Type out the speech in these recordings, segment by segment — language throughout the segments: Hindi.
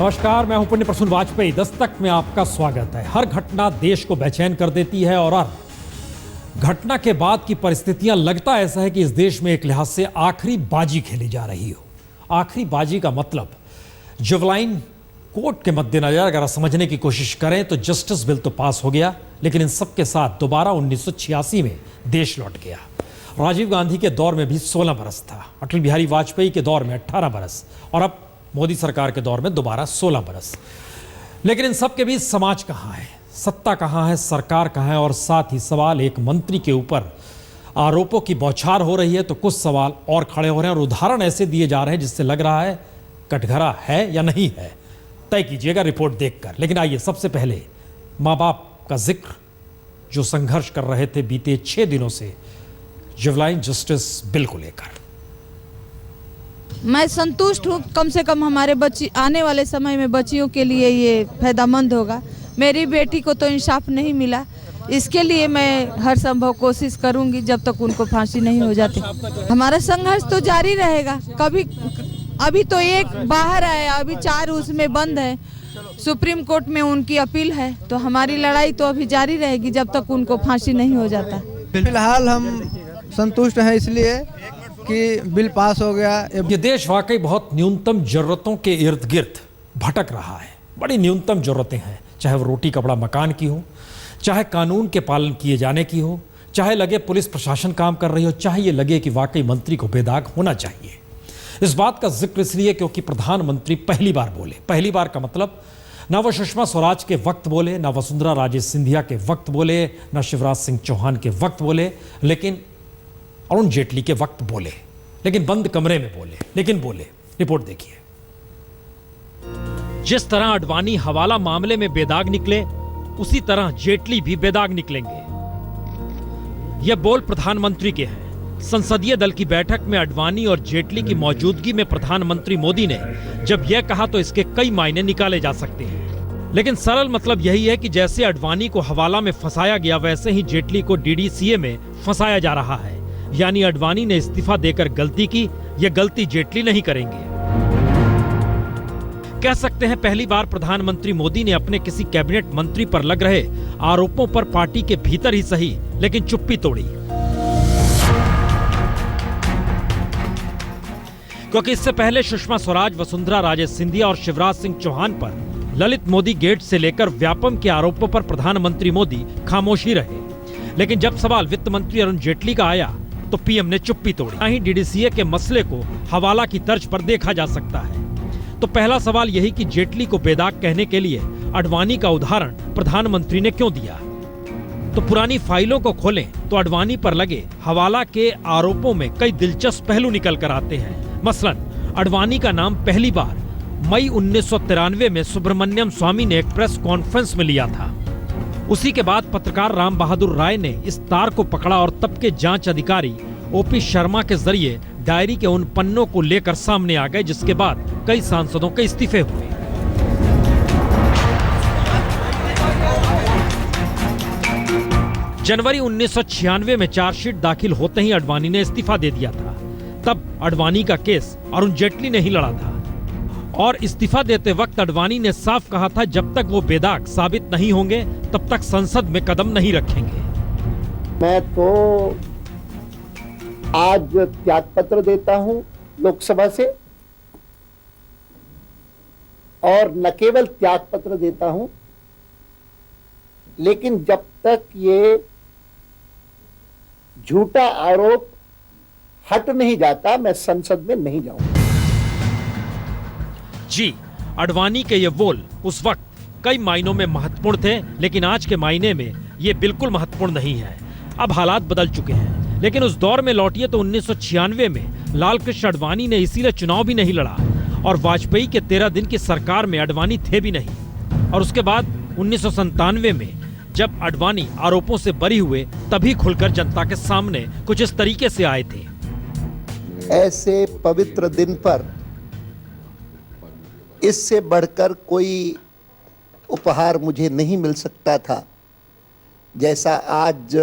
नमस्कार, मैं हूं पुण्य प्रसून वाजपेयी। दस्तक में आपका स्वागत है। हर घटना देश को बेचैन कर देती है और हर घटना के बाद की परिस्थितियां लगता ऐसा है कि इस देश में एक लिहाज से आखिरी बाजी खेली जा रही हो। आखिरी बाजी का मतलब जुवलाइन कोर्ट के मद्देनजर अगर समझने की कोशिश करें तो जस्टिस बिल तो पास हो गया, लेकिन इन सब के साथ दोबारा 1986 में देश लौट गया। राजीव गांधी के दौर में भी 16 बरस था, अटल बिहारी वाजपेयी के दौर में 18 बरस और अब मोदी सरकार के दौर में दोबारा 16 बरस। लेकिन इन सब के बीच समाज कहाँ है, सत्ता कहाँ है, सरकार कहाँ है, और साथ ही सवाल एक मंत्री के ऊपर आरोपों की बौछार हो रही है तो कुछ सवाल और खड़े हो रहे हैं और उदाहरण ऐसे दिए जा रहे हैं जिससे लग रहा है कटघरा है या नहीं है। तय कीजिएगा रिपोर्ट देखकर। लेकिन आइए सबसे पहले माँ बाप का जिक्र जो संघर्ष कर रहे थे बीते 6 दिनों से जुवलाइन जस्टिस बिल को लेकर। मैं संतुष्ट हूँ, कम से कम हमारे बच्ची आने वाले समय में बच्चियों के लिए ये फायदेमंद होगा। मेरी बेटी को तो इंसाफ नहीं मिला, इसके लिए मैं हर संभव कोशिश करूंगी जब तक उनको फांसी नहीं हो जाती। हमारा संघर्ष तो जारी रहेगा। कभी अभी तो एक बाहर आया, अभी 4 उसमें बंद है। सुप्रीम कोर्ट में उनकी अपील है, तो हमारी लड़ाई तो अभी जारी रहेगी जब तक उनको फांसी नहीं हो जाता। फिलहाल हम संतुष्ट हैं इसलिए कि बिल पास हो गया। ये देश वाकई बहुत न्यूनतम जरूरतों के इर्द गिर्द भटक रहा है। बड़ी न्यूनतम जरूरतें हैं, चाहे वो रोटी कपड़ा मकान की हो, चाहे कानून के पालन किए जाने की हो, चाहे लगे पुलिस प्रशासन काम कर रही हो, चाहे ये लगे कि वाकई मंत्री को बेदाग होना चाहिए। इस बात का जिक्र इसलिए क्योंकि प्रधानमंत्री पहली बार बोले। पहली बार का मतलब ना वो सुषमा स्वराज के वक्त बोले, ना वसुंधरा राजे सिंधिया के वक्त बोले, ना शिवराज सिंह चौहान के वक्त बोले, लेकिन अरुण जेटली के वक्त बोले, लेकिन बंद कमरे में बोले, लेकिन बोले। रिपोर्ट देखिए। जिस तरह अडवाणी हवाला मामले में बेदाग निकले, उसी तरह जेटली भी बेदाग निकलेंगे। यह बोल प्रधानमंत्री के हैं। संसदीय दल की बैठक में अडवाणी और जेटली की मौजूदगी में प्रधानमंत्री मोदी ने जब यह कहा तो इसके कई मायने निकाले जा सकते हैं, लेकिन सरल मतलब यही है कि जैसे अडवाणी को हवाला में फंसाया गया, वैसे ही जेटली को डीडीसीए में फंसाया जा रहा है। यानी अडवाणी ने इस्तीफा देकर गलती की, यह गलती जेटली नहीं करेंगे। कह सकते हैं पहली बार प्रधानमंत्री मोदी ने अपने किसी कैबिनेट मंत्री पर लग रहे आरोपों पर पार्टी के भीतर ही सही लेकिन चुप्पी तोड़ी। क्योंकि इससे पहले सुषमा स्वराज, वसुंधरा राजे सिंधिया और शिवराज सिंह चौहान पर ललित मोदी गेट से लेकर व्यापम के आरोपों पर प्रधानमंत्री मोदी खामोशी रहे। लेकिन जब सवाल वित्त मंत्री अरुण जेटली का आया तो पीएम ने चुप्पी तोड़ी। ही डीडीसीए के मसले को हवाला की तर्ज पर देखा जा सकता है। तो पहला सवाल यही कि जेटली को बेदाग कहने के लिए अडवाणी का उदाहरण प्रधानमंत्री ने क्यों दिया। तो पुरानी फाइलों को खोलें तो अडवाणी पर लगे हवाला के आरोपों में कई दिलचस्प पहलू निकल कर आते हैं। मसलन अडवाणी का नाम पहली बार मई 1993 में सुब्रमण्यम स्वामी ने एक प्रेस कॉन्फ्रेंस में लिया था। उसी के बाद पत्रकार राम बहादुर राय ने इस तार को पकड़ा और तब के जांच अधिकारी ओपी शर्मा के जरिए डायरी के उन पन्नों को लेकर सामने आ गए, जिसके बाद कई सांसदों के इस्तीफे हुए। जनवरी 1996 में चार्जशीट दाखिल होते ही अडवाणी ने इस्तीफा दे दिया था। तब अडवाणी का केस अरुण जेटली ने ही लड़ा था और इस्तीफा देते वक्त अडवाणी ने साफ कहा था जब तक वो बेदाग साबित नहीं होंगे तब तक संसद में कदम नहीं रखेंगे। मैं तो आज त्यागपत्र देता हूं लोकसभा से, और न केवल त्यागपत्र देता हूं, लेकिन जब तक ये झूठा आरोप हट नहीं जाता मैं संसद में नहीं जाऊंगा। जी, अडवाणी के ये बोल उस वक्त कई मायनों में महत्वपूर्ण थे, लेकिन आज के मायने में ये बिल्कुल महत्वपूर्ण नहीं है। अब हालात बदल चुके हैं। लेकिन उस दौर में लौटिए तो 1996 में लाल कृष्ण अडवाणी ने इसीलिए चुनाव भी नहीं लड़ा और वाजपेयी के 13 दिन की सरकार में अडवाणी थे भी नहीं। और उसके बाद 1997 में जब अडवाणी आरोपों से बरी हुए तभी खुलकर जनता के सामने कुछ इस तरीके से आए थे। ऐसे पवित्र दिन पर इससे बढ़कर कोई उपहार मुझे नहीं मिल सकता था जैसा आज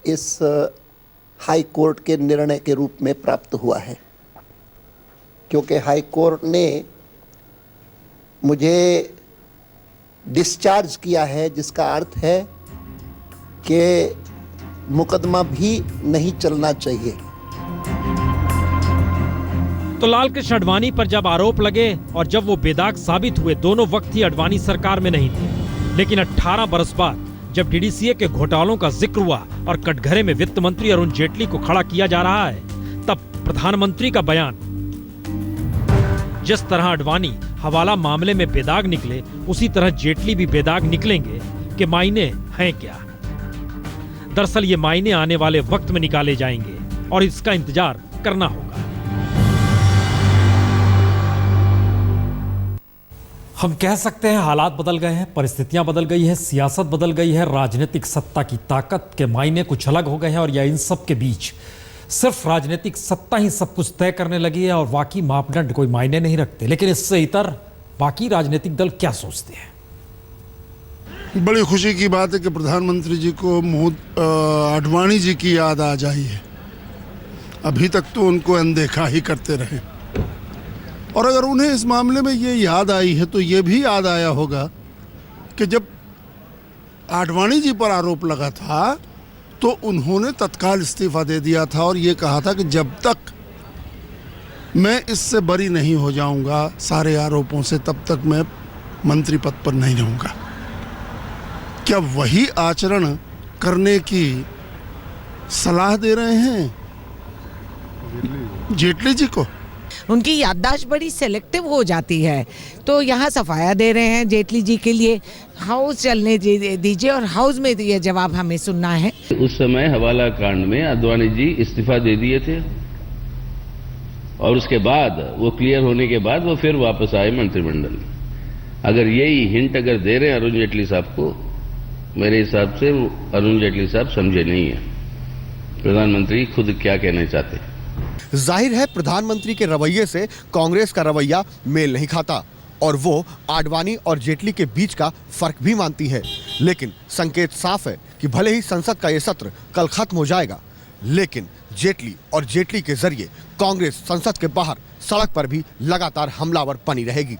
इस हाई कोर्ट के निर्णय के रूप में प्राप्त हुआ है, क्योंकि हाई कोर्ट ने मुझे डिस्चार्ज किया है, जिसका अर्थ है कि मुकदमा भी नहीं चलना चाहिए। तो लाल कृष्ण आडवाणी पर जब आरोप लगे और जब वो बेदाग साबित हुए, दोनों वक्त ही आडवाणी सरकार में नहीं थे। लेकिन 18 बरस बाद जब डीडीसीए के घोटालों का जिक्र हुआ और कटघरे में वित्त मंत्री अरुण जेटली को खड़ा किया जा रहा है, तब प्रधानमंत्री का बयान, जिस तरह आडवाणी हवाला मामले में बेदाग निकले, उसी तरह जेटली भी बेदाग निकलेंगे कि मायने हैं क्या। दरअसल ये मायने आने वाले वक्त में निकाले जाएंगे और इसका इंतजार करना होगा। हम कह सकते हैं हालात बदल गए हैं, परिस्थितियां बदल गई है, सियासत बदल गई है, राजनीतिक सत्ता की ताकत के मायने कुछ अलग हो गए हैं और या इन सब के बीच सिर्फ राजनीतिक सत्ता ही सब कुछ तय करने लगी है और बाकी मापदंड कोई मायने नहीं रखते। लेकिन इससे इतर बाकी राजनीतिक दल क्या सोचते हैं? बड़ी खुशी की बात है कि प्रधानमंत्री जी को आडवाणी जी की याद आ जाई है। अभी तक तो उनको अनदेखा ही करते रहे, और अगर उन्हें इस मामले में ये याद आई है तो ये भी याद आया होगा कि जब आडवाणी जी पर आरोप लगा था तो उन्होंने तत्काल इस्तीफा दे दिया था और ये कहा था कि जब तक मैं इससे बरी नहीं हो जाऊंगा सारे आरोपों से, तब तक मैं मंत्री पद पर नहीं रहूंगा। क्या वही आचरण करने की सलाह दे रहे हैं जेटली जी को? उनकी याददाश्त बड़ी सेलेक्टिव हो जाती है, तो यहाँ सफाया दे रहे हैं जेटली जी के लिए, हाउस चलने दीजिए और हाउस में ये जवाब हमें सुनना है। उस समय हवाला कांड में आडवाणी जी इस्तीफा दे दिए थे और उसके बाद वो क्लियर होने के बाद वो फिर वापस आए मंत्रिमंडल। अगर यही हिंट अगर दे रहे हैं अरुण जेटली साहब को, मेरे हिसाब से अरुण जेटली साहब समझे नहीं है प्रधानमंत्री खुद क्या कहना चाहते हैं। जाहिर है प्रधानमंत्री के रवैये से कांग्रेस का रवैया मेल नहीं खाता और वो आडवाणी और जेटली के बीच का फर्क भी मानती है। लेकिन संकेत साफ है कि भले ही संसद का ये सत्र कल खत्म हो जाएगा, लेकिन जेटली और जेटली के जरिए कांग्रेस संसद के बाहर सड़क पर भी लगातार हमलावर बनी रहेगी।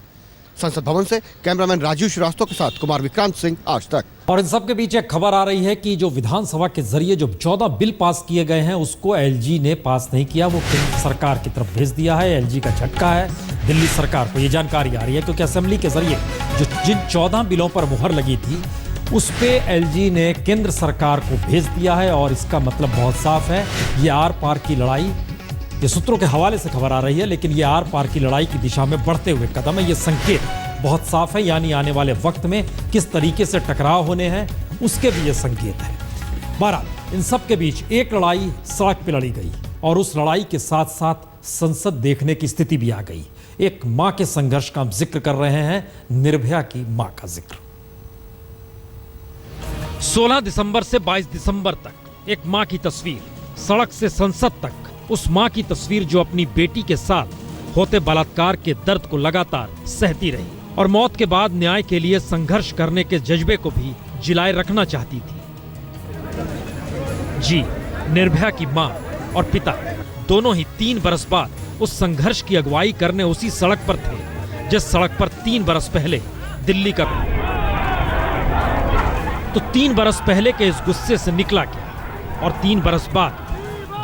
संसद भवन से कैमरामैन राजीव श्रीवास्तव के साथ कुमार विक्रांत सिंह, आज तक। और इन सब के बीच एक खबर आ रही है कि जो विधानसभा के जरिए जो 14 बिल पास किए गए हैं उसको एलजी ने पास नहीं किया, वो केंद्र सरकार की तरफ भेज दिया है। एलजी का झटका है दिल्ली सरकार को, ये जानकारी आ रही है, क्योंकि असेंबली के जरिए जिन 14 बिलों पर मुहर लगी थी उस पे एलजी ने केंद्र सरकार को भेज दिया है। और इसका मतलब बहुत साफ है, ये आर पार की लड़ाई, ये सूत्रों के हवाले से खबर आ रही है, लेकिन ये आर पार की लड़ाई की दिशा में बढ़ते हुए कदम है। ये संकेत बहुत साफ है, यानी आने वाले वक्त में किस तरीके से टकराव होने हैं उसके भी ये संकेत है। बहरहाल इन सब के बीच एक लड़ाई सड़क पे लड़ी गई और उस लड़ाई के साथ साथ संसद देखने की स्थिति भी आ गई। एक मां के संघर्ष का हम जिक्र कर रहे हैं, निर्भया की मां का जिक्र। 16 दिसंबर से 22 दिसंबर तक एक मां की तस्वीर, सड़क से संसद तक उस मां की तस्वीर जो अपनी बेटी के साथ होते बलात्कार के दर्द को लगातार सहती रही और मौत के बाद न्याय के लिए संघर्ष करने के जज्बे को भी जिलाए रखना चाहती थी। जी, निर्भया की मां और पिता दोनों ही 3 बरस बाद उस संघर्ष की अगुवाई करने उसी सड़क पर थे जिस सड़क पर 3 बरस पहले दिल्ली का, तो 3 बरस पहले के इस गुस्से से निकला क्या? और 3 बरस बाद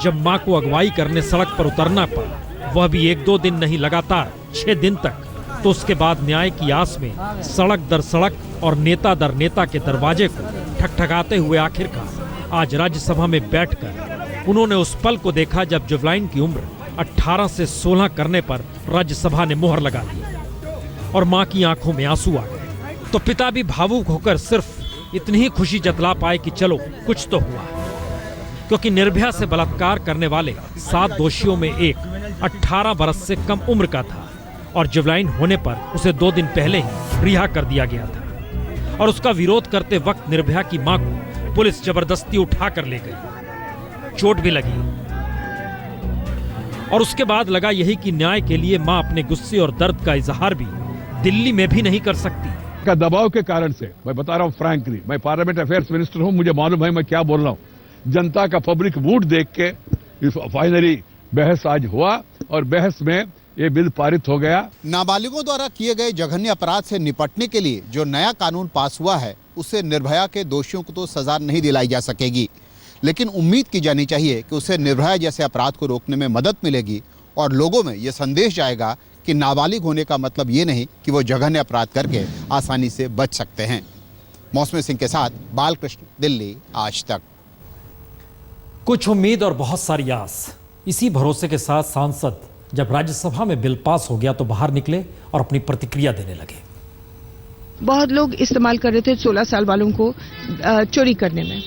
जब मां को अगुवाई करने सड़क पर उतरना पड़ा, वह भी 1-2 दिन नहीं, लगातार 6 दिन तक, तो उसके बाद न्याय की आस में सड़क दर सड़क और नेता दर नेता के दरवाजे को ठकठकाते हुए आखिरकार आज राज्यसभा में बैठकर उन्होंने उस पल को देखा जब जुवलाइन की उम्र 18 से 16 करने पर राज्यसभा ने मुहर लगा दी और मां की आंखों में आंसू आ गए। तो पिता भी भावुक होकर सिर्फ इतनी ही खुशी जतला पाए कि चलो कुछ तो हुआ, क्योंकि निर्भया से बलात्कार करने वाले 7 दोषियों में एक 18 बरस से कम उम्र का था और जुवलाइन होने पर उसे 2 दिन पहले ही रिहा कर दिया गया था। और उसका विरोध करते वक्त निर्भया की मां को पुलिस जबरदस्ती उठा कर ले गई, चोट भी लगी। और उसके बाद लगा यही कि न्याय के लिए मां अपने गुस्से और दर्द का इजहार भी दिल्ली में भी नहीं कर सकती। का दबाव के कारण से, मैं बता रहा हूं फ्रैंकली, मैं पार्लियामेंट अफेयर्स मिनिस्टर हूं, मुझे मालूम है मैं क्या बोल रहा हूं। जनता का पब्लिक मूड देख के फाइनली बहस आज हुआ और बहस में ये बिल पारित हो गया। नाबालिगों द्वारा किए गए जघन्य अपराध से निपटने के लिए जो नया कानून पास हुआ है उससे निर्भया के दोषियों को तो सजा नहीं दिलाई जा सकेगी, लेकिन उम्मीद की जानी चाहिए कि उससे निर्भया जैसे अपराध को रोकने में मदद मिलेगी और लोगों में ये संदेश जाएगा कि नाबालिग होने का मतलब ये नहीं कि वो जघन्य अपराध करके आसानी से बच सकते हैं। मौसमी सिंह के साथ बालकृष्ण, दिल्ली, आज तक। कुछ उम्मीद और बहुत सारी आस, इसी भरोसे के साथ सांसद जब राज्यसभा में बिल पास हो गया तो बाहर निकले और अपनी प्रतिक्रिया देने लगे। बहुत लोग इस्तेमाल कर रहे थे 16 साल वालों को चोरी करने में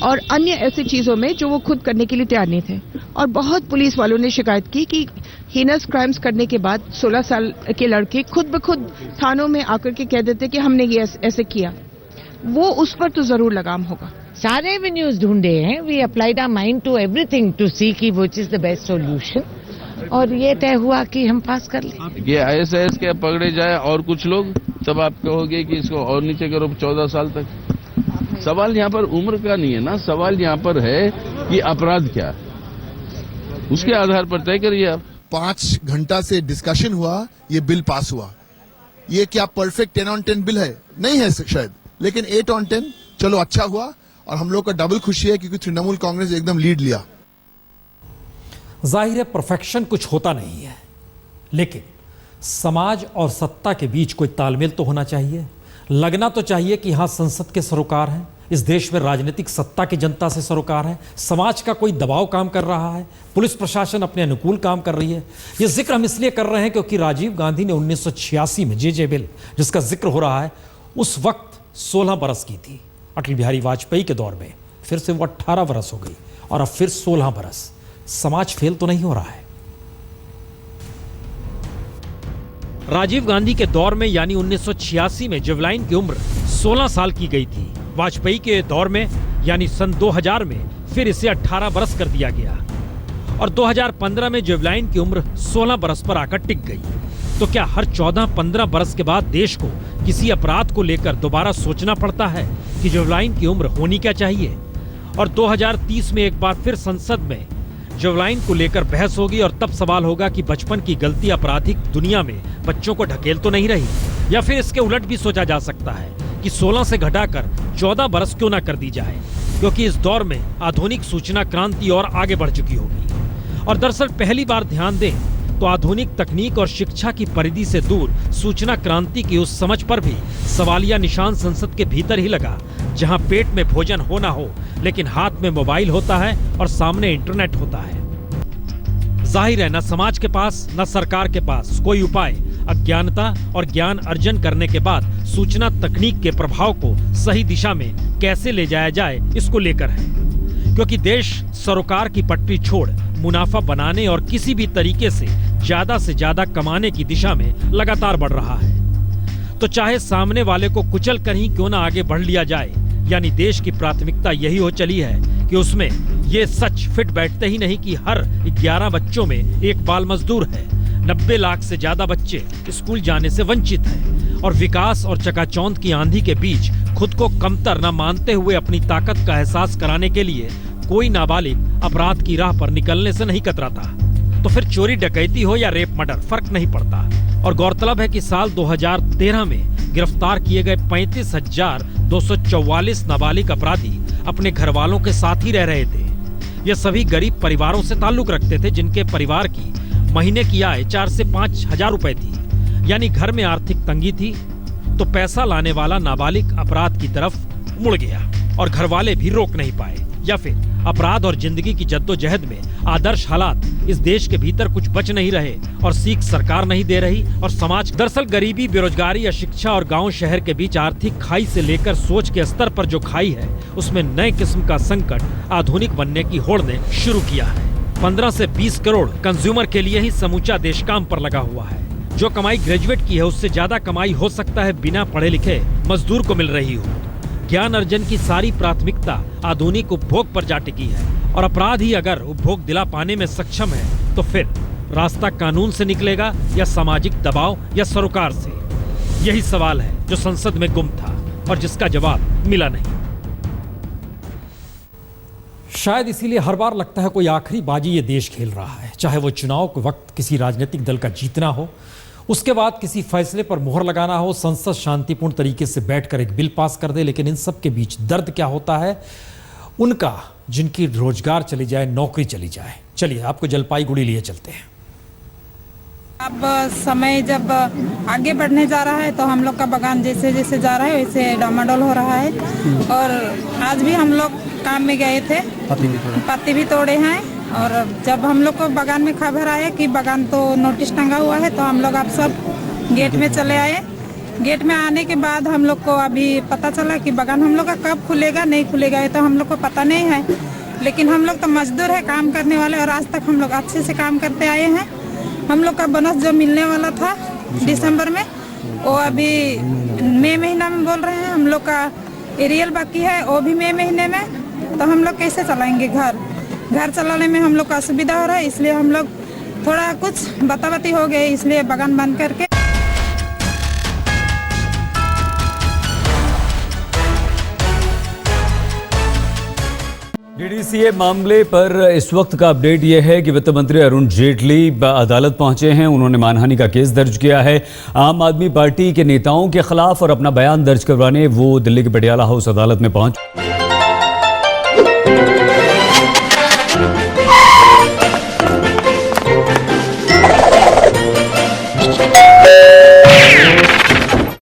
और अन्य ऐसी चीजों में जो वो खुद करने के लिए तैयार नहीं थे, और बहुत पुलिस वालों ने शिकायत की कि हीनस क्राइम्स करने के बाद 16 साल के लड़के खुद ब खुद थानों में आकर के कह देते कि हमने ये ऐसे किया। वो उस पर तो जरूर लगाम होगा। सारे एवेन्यूज ढूंढे हैं। We applied our mind to everything to see की which is the best solution, और ये तय हुआ कि हम पास कर लें। ये ISIS के पकड़े जाए और कुछ लोग, तब आप कहोगे कि इसको और नीचे करो 14 साल तक। सवाल यहाँ पर उम्र का नहीं है ना, सवाल यहाँ पर है कि अपराध क्या है, उसके आधार पर तय करिए आप। 5 घंटा से डिस्कशन हुआ, ये बिल पास हुआ। ये क्या परफेक्ट 10 on 10 बिल है? नहीं है शायद, लेकिन 8 on 10 चलो अच्छा हुआ, और हम लोग का डबल खुशी है क्योंकि तृणमूल कांग्रेस एकदम लीड लिया। जाहिर है परफेक्शन कुछ होता नहीं है, लेकिन समाज और सत्ता के बीच कोई तालमेल तो होना चाहिए। लगना तो चाहिए कि हाँ, संसद के सरोकार हैं, इस देश में राजनीतिक सत्ता की जनता से सरोकार है, समाज का कोई दबाव काम कर रहा है, पुलिस प्रशासन अपने अनुकूल काम कर रही है। यह जिक्र हम इसलिए कर रहे हैं क्योंकि राजीव गांधी ने 1986 में जे बिल जिसका जिक्र हो रहा है, उस वक्त 16 बरस की थी। अटल बिहारी वाजपेयी के दौर में फिर से वो 18 बरस हो गई और अब फिर 16 बरस। समाज फेल तो नहीं हो रहा है। राजीव गांधी के दौर में यानी 1986 में जेवलाइन की उम्र 16 साल की गई थी। वाजपेयी के दौर में यानी सन 2000 में फिर इसे 18 बरस कर दिया गया और 2015 में जेवलाइन की उम्र 16 बरस पर आकर टिक गई। तो क्या हर 14-15 बरस के बाद देश को किसी अपराध को लेकर दोबारा सोचना पड़ता है कि जेवलाइन की उम्र होनी क्या चाहिए? और 2030 में एक बार फिर संसद में जेवलाइन को लेकर बहस होगी और तब सवाल होगा कि बचपन की गलती आपराधिक दुनिया में बच्चों को ढकेल तो नहीं रही, या फिर इसके उलट भी सोचा जा सकता है कि 16 से घटाकर 14 बरस क्यों ना कर दी जाए, क्योंकि इस दौर में आधुनिक सूचना क्रांति और आगे बढ़ चुकी होगी। और दरअसल पहली बार ध्यान दें तो आधुनिक तकनीक और शिक्षा की परिधि से दूर सूचना क्रांति की उस समझ पर भी सवालिया निशान संसद के भीतर ही लगा, जहां पेट में भोजन हो ना हो लेकिन हाथ में मोबाइल होता है और सामने इंटरनेट होता है। जाहिर है, न समाज के पास न सरकार के पास कोई उपाय अज्ञानता और ज्ञान अर्जन करने के बाद सूचना तकनीक के प्रभाव को सही दिशा में कैसे ले जाया जाए इसको लेकर है, क्योंकि देश सरोकार की पटरी छोड़ मुनाफा बनाने और किसी भी तरीके से ज्यादा कमाने की दिशा में लगातार बढ़ रहा है। तो चाहे सामने वाले को कुचल कर ही क्यों ना आगे बढ़ लिया जाए, यानी देश की प्राथमिकता यही हो चली है कि उसमें ये सच फिट बैठते ही नहीं कि हर 11 बच्चों में एक बाल मजदूर है, 90 लाख से ज्यादा बच्चे स्कूल जाने से वंचित हैं और विकास और चकाचौंध की आंधी के बीच खुद को कमतर न मानते हुए अपनी ताकत का एहसास कराने के लिए कोई नाबालिग अपराध की राह पर निकलने से नहीं कतराता। तो फिर चोरी डकैती हो या रेप मर्डर, फर्क नहीं पड़ता। और गौरतलब है कि साल 2013 में गिरफ्तार किए गए 35,244 नाबालिग अपराधी अपने घर वालों के साथ ही रह रहे थे। ये सभी गरीब परिवारों से ताल्लुक रखते थे, जिनके परिवार की महीने की आय 4 से 5 हजार रुपए थी। यानी घर में आर्थिक तंगी थी तो पैसा लाने वाला नाबालिग अपराध की तरफ मुड़ गया और घर वाले भी रोक नहीं पाए, या फिर अपराध और जिंदगी की जद्दोजहद में आदर्श हालात इस देश के भीतर कुछ बच नहीं रहे और सीख सरकार नहीं दे रही और समाज दरअसल गरीबी, बेरोजगारी, अशिक्षा और गांव शहर के बीच आर्थिक खाई से लेकर सोच के स्तर पर जो खाई है, उसमें नए किस्म का संकट आधुनिक बनने की होड़ ने शुरू किया है। 15 से 20 करोड़ कंज्यूमर के लिए ही समूचा देश काम पर लगा हुआ है। जो कमाई ग्रेजुएट की है उससे ज्यादा कमाई हो सकता है बिना पढ़े लिखे मजदूर को मिल रही हो। ज्ञान अर्जन की सारी प्राथमिकता आधुनिक उपभोग पर जा टिकी है और अपराध ही अगर उपभोग दिला पाने में सक्षम है तो फिर रास्ता कानून से निकलेगा या सामाजिक दबाव या सरोकार से? यही सवाल है जो संसद में गुम था और जिसका जवाब मिला नहीं। शायद इसीलिए हर बार लगता है कोई आखिरी बाजी ये देश खेल रहा है, चाहे वो चुनाव के वक्त किसी राजनीतिक दल का जीतना हो, उसके बाद किसी फैसले पर मोहर लगाना हो, संसद शांतिपूर्ण तरीके से बैठकर एक बिल पास कर दे। लेकिन इन सब के बीच दर्द क्या होता है उनका, जिनकी रोजगार चली जाए, नौकरी चली जाए। चलिए आपको जलपाईगुड़ी लिए चलते हैं। अब समय जब आगे बढ़ने जा रहा है तो हम लोग का बागान जैसे जैसे जा रहा है वैसे डामाडोल हो रहा है। और आज भी हम लोग काम में गए थे, पत्ती भी तोड़े हैं। और जब हम लोग को बागान में खबर आया कि बागान तो नोटिस टंगा हुआ है तो हम लोग आप सब गेट में चले आए। गेट में आने के बाद हम लोग को अभी पता चला कि बागान हम लोग का कब खुलेगा नहीं खुलेगा ये तो हम लोग को पता नहीं है। लेकिन हम लोग तो मजदूर है, काम करने वाले, और आज तक हम लोग अच्छे से काम करते आए हैं। हम लोग का बोनस जो मिलने वाला था दिसंबर में वो अभी मई महीना में बोल रहे हैं। हम लोग का एरियल बाकी है वो भी मई महीने में। तो हम लोग कैसे चलाएंगे घर चलाने में हम लोग का असुविधा हो रहा है। इसलिए हम लोग थोड़ा कुछ बतावती हो गए, इसलिए बागान बंद करके। डीडीसीए मामले पर इस वक्त का अपडेट यह है कि वित्त मंत्री अरुण जेटली अदालत पहुंचे हैं। उन्होंने मानहानि का केस दर्ज किया है आम आदमी पार्टी के नेताओं के खिलाफ, और अपना बयान दर्ज करवाने वो दिल्ली के पटियाला हाउस अदालत में पहुंच।